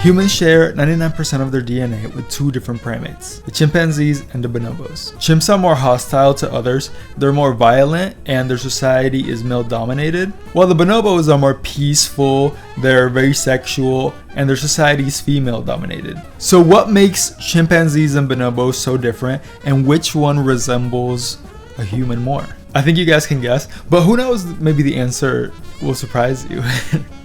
Humans share 99% of their DNA with two different primates, the chimpanzees and the bonobos. Chimps are more hostile to others, they're more violent, and their society is male-dominated, while the bonobos are more peaceful, they're very sexual, and their society is female-dominated. So what makes chimpanzees and bonobos so different, and which one resembles a human more? I think you guys can guess, but who knows, maybe the answer will surprise you.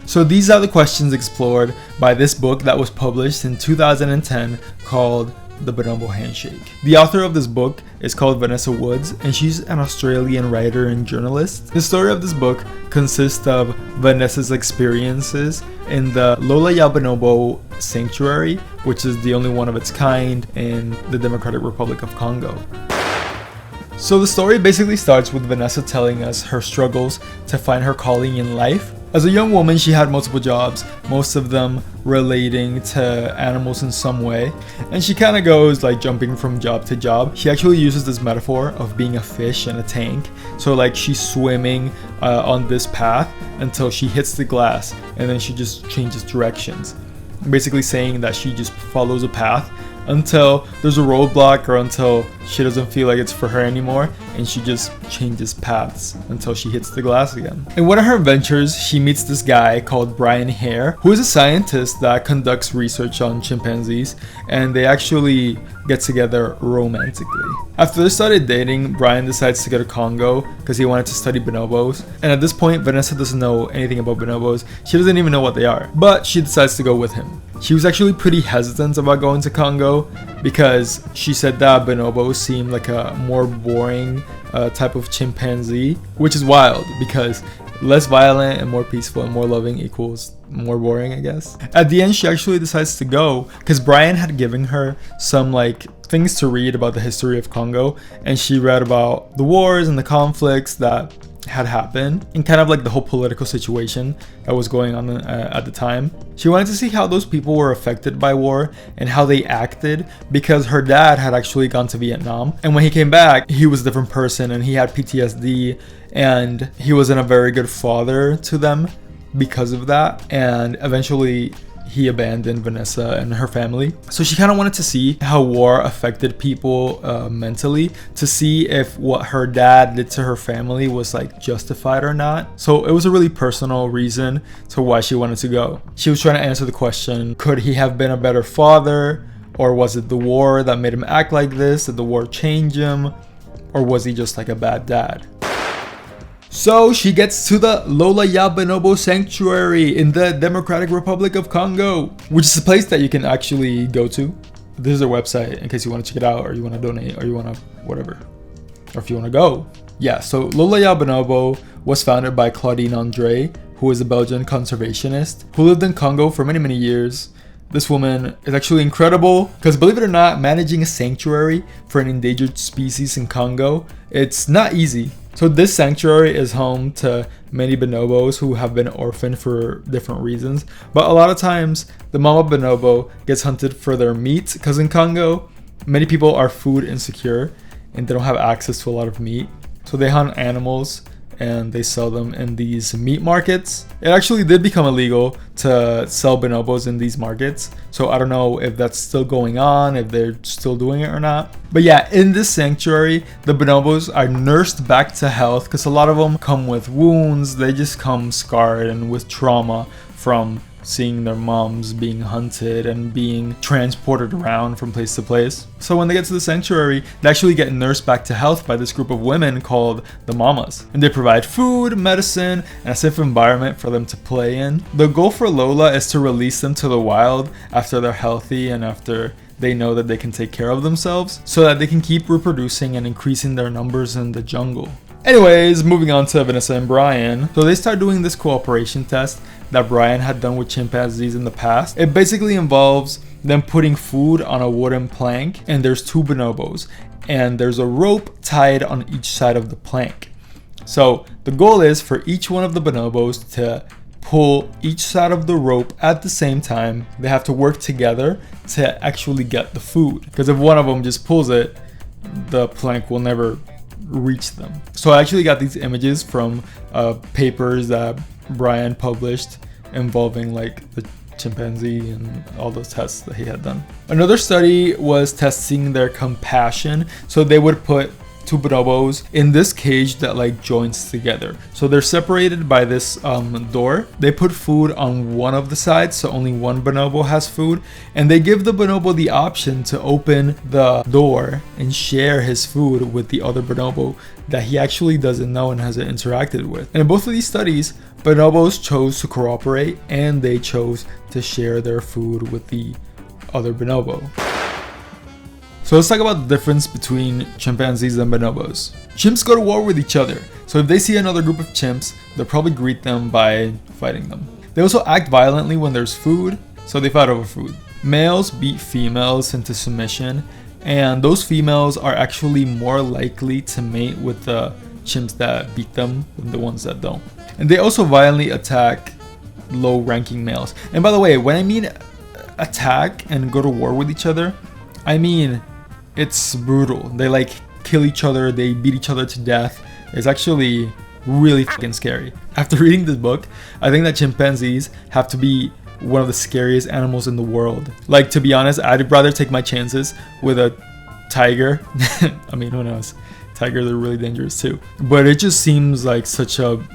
So these are the questions explored by this book that was published in 2010 called The Bonobo Handshake. The author of this book is called Vanessa Woods, and she's an Australian writer and journalist. The story of this book consists of Vanessa's experiences in the Lola Bonobo Sanctuary, which is the only one of its kind in the Democratic Republic of Congo. So the story basically starts with Vanessa telling us her struggles to find her calling in life. As a young woman, she had multiple jobs, most of them relating to animals in some way, and she kind of goes like jumping from job to job. She actually uses this metaphor of being a fish in a tank. So like she's swimming on this path until she hits the glass, and then she just changes directions, basically saying that she just follows a path until there's a roadblock or until she doesn't feel like it's for her anymore, and she just changes paths until she hits the glass again. In one of her adventures, she meets this guy called Brian Hare, who is a scientist that conducts research on chimpanzees, and they actually get together romantically. After they started dating, Brian decides to go to Congo because he wanted to study bonobos, and at this point Vanessa doesn't know anything about bonobos. She doesn't even know what they are, but she decides to go with him. She was actually pretty hesitant about going to Congo because she said that bonobos seemed like a more boring type of chimpanzee, which is wild because less violent and more peaceful and more loving equals more boring, I guess. At the end, she actually decides to go because Brian had given her some like things to read about the history of Congo, and she read about the wars and the conflicts that had happened and kind of like the whole political situation that was going on at the time. She wanted to see how those people were affected by war and how they acted, because her dad had actually gone to Vietnam, and when he came back he was a different person and he had PTSD, and he wasn't a very good father to them because of that, and eventually he abandoned Vanessa and her family. So she kind of wanted to see how war affected people mentally, to see if what her dad did to her family was like justified or not. So it was a really personal reason to why she wanted to go. She was trying to answer the question, could he have been a better father, or was it the war that made him act like this? Did the war change him, or was he just like a bad dad? So she gets to the Lola Bonobo Sanctuary in the Democratic Republic of Congo, which is a place that you can actually go to. This is their website in case you want to check it out, or you want to donate, or you want to whatever, or if you want to go. Yeah, so Lola Bonobo was founded by Claudine Andre, who is a Belgian conservationist who lived in Congo for many, many years. This woman is actually incredible because, believe it or not, managing a sanctuary for an endangered species in Congo, it's not easy. So this sanctuary is home to many bonobos who have been orphaned for different reasons, but a lot of times the mama bonobo gets hunted for their meat, because in Congo many people are food insecure and they don't have access to a lot of meat, so they hunt animals and they sell them in these meat markets. It actually did become illegal to sell bonobos in these markets, so I don't know if that's still going on, if they're still doing it or not. But yeah, in this sanctuary, the bonobos are nursed back to health, because a lot of them come with wounds. They just come scarred and with trauma from seeing their moms being hunted and being transported around from place to place. So when they get to the sanctuary, they actually get nursed back to health by this group of women called the mamas, and they provide food, medicine, and a safe environment for them to play in. The goal for Lola is to release them to the wild after they're healthy and after they know that they can take care of themselves, so that they can keep reproducing and increasing their numbers in the jungle. Anyways, moving on to Vanessa and Brian. So they start doing this cooperation test that Brian had done with chimpanzees in the past. It basically involves them putting food on a wooden plank, and there's two bonobos, and there's a rope tied on each side of the plank. So the goal is for each one of the bonobos to pull each side of the rope at the same time. They have to work together to actually get the food, because if one of them just pulls it, the plank will never reach them. So I actually got these images from papers that Brian published involving like the chimpanzee and all those tests that he had done. Another study was testing their compassion. So they would put two bonobos in this cage that like joins together. So they're separated by this door. They put food on one of the sides, so only one bonobo has food, and they give the bonobo the option to open the door and share his food with the other bonobo that he actually doesn't know and hasn't interacted with. And in both of these studies, bonobos chose to cooperate and they chose to share their food with the other bonobo. So let's talk about the difference between chimpanzees and bonobos. Chimps go to war with each other. So if they see another group of chimps, they'll probably greet them by fighting them. They also act violently when there's food, so they fight over food. Males beat females into submission, and those females are actually more likely to mate with the chimps that beat them than the ones that don't. And they also violently attack low-ranking males. And by the way, when I mean attack and go to war with each other, I mean it's brutal. They like kill each other, they beat each other to death. It's actually really fucking scary. After reading this book, I think that chimpanzees have to be one of the scariest animals in the world. Like, to be honest, I'd rather take my chances with a tiger. I mean, who knows? Tigers are really dangerous too. But it just seems like such a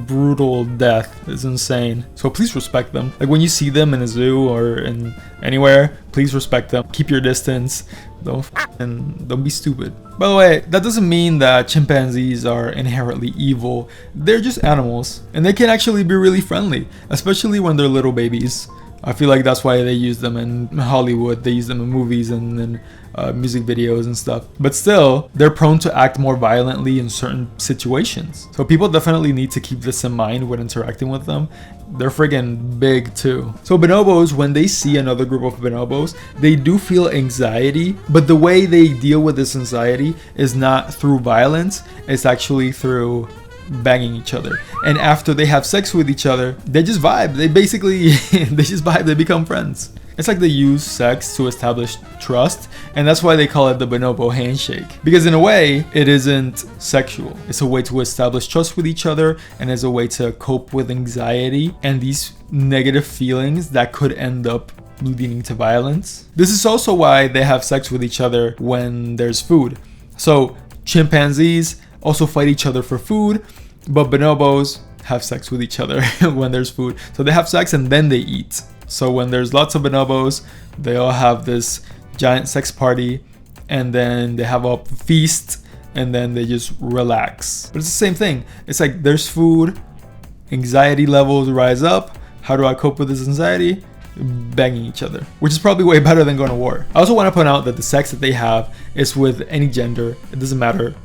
brutal death. It's insane. So please respect them. Like, when you see them in a zoo or in anywhere, please respect them. Keep your distance. Don't be stupid. By the way, that doesn't mean that chimpanzees are inherently evil. They're just animals, and they can actually be really friendly, especially when they're little babies. I feel like that's why they use them in Hollywood. They use them in movies and in music videos and stuff. But still, they're prone to act more violently in certain situations. So people definitely need to keep this in mind when interacting with them. They're friggin' big too. So bonobos, when they see another group of bonobos, they do feel anxiety. But the way they deal with this anxiety is not through violence. It's actually through banging each other. And after they have sex with each other, they just vibe. They basically they just vibe. They become friends. It's like they use sex to establish trust, and that's why they call it the bonobo handshake. Because in a way, it isn't sexual. It's a way to establish trust with each other, and as a way to cope with anxiety and these negative feelings that could end up leading to violence. This is also why they have sex with each other when there's food. So chimpanzees also fight each other for food, but bonobos have sex with each other when there's food. So they have sex and then they eat. So when there's lots of bonobos, they all have this giant sex party, and then they have a feast, and then they just relax. But it's the same thing. It's like there's food, anxiety levels rise up. How do I cope with this anxiety? Banging each other, which is probably way better than going to war. I also want to point out that the sex that they have is with any gender. It doesn't matter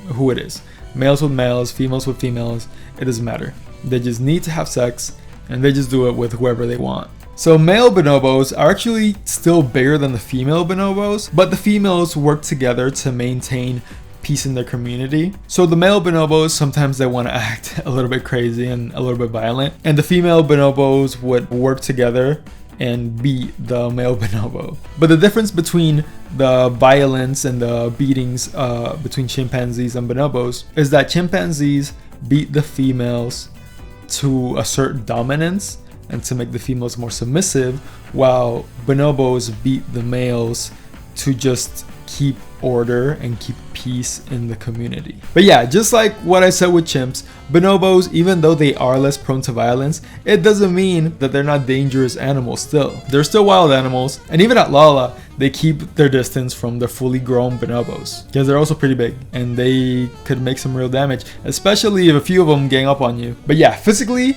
who it is. Males with males, females with females, it doesn't matter. They just need to have sex, and they just do it with whoever they want. So male bonobos are actually still bigger than the female bonobos, but the females work together to maintain peace in their community. So the male bonobos, sometimes they want to act a little bit crazy and a little bit violent, and the female bonobos would work together and beat the male bonobo. But the difference between the violence and the beatings between chimpanzees and bonobos is that chimpanzees beat the females to assert dominance and to make the females more submissive, while bonobos beat the males to just keep order and keep peace in the community. But yeah, just like what I said with chimps, bonobos, even though they are less prone to violence, it doesn't mean that they're not dangerous animals still. They're still wild animals, and even at Lala, they keep their distance from the fully grown bonobos because they're also pretty big and they could make some real damage, especially if a few of them gang up on you. But yeah, physically,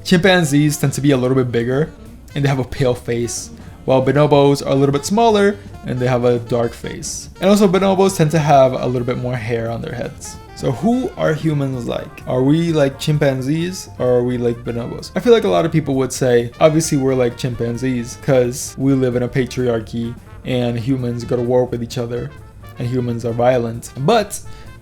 chimpanzees tend to be a little bit bigger and they have a pale face, while bonobos are a little bit smaller and they have a dark face. And also bonobos tend to have a little bit more hair on their heads. So who are humans like? Are we like chimpanzees or are we like bonobos? I feel like a lot of people would say, obviously we're like chimpanzees because we live in a patriarchy and humans go to war with each other and humans are violent. But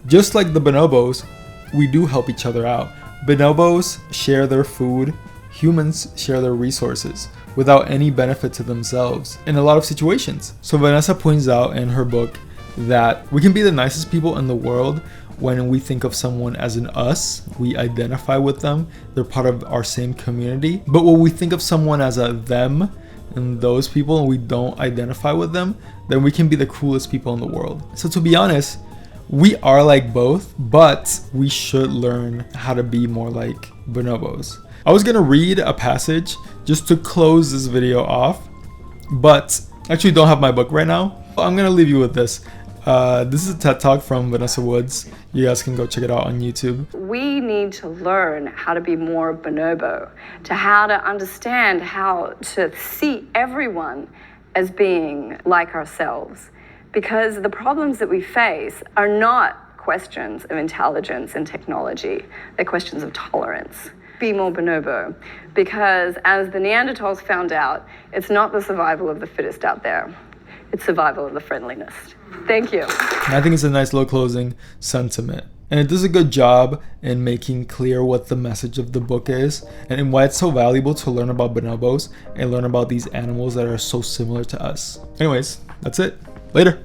just like the bonobos, we do help each other out. Bonobos share their food, humans share their resources without any benefit to themselves in a lot of situations. So Vanessa points out in her book that we can be the nicest people in the world when we think of someone as an us. We identify with them, they're part of our same community. But when we think of someone as a them and those people, and we don't identify with them, then we can be the coolest people in the world. So to be honest, we are like both, but we should learn how to be more like bonobos. I was gonna read a passage just to close this video off, but I actually don't have my book right now. I'm gonna leave you with this. This is a TED Talk from Vanessa Woods. You guys can go check it out on YouTube. We need to learn how to be more bonobo, to how to understand how to see everyone as being like ourselves. Because the problems that we face are not questions of intelligence and technology, they're questions of tolerance. Be more bonobo, because as the Neanderthals found out, it's not the survival of the fittest out there, it's survival of the friendliness. Thank you. And I think it's a nice little closing sentiment. And it does a good job in making clear what the message of the book is and why it's so valuable to learn about bonobos and learn about these animals that are so similar to us. Anyways, that's it. Later.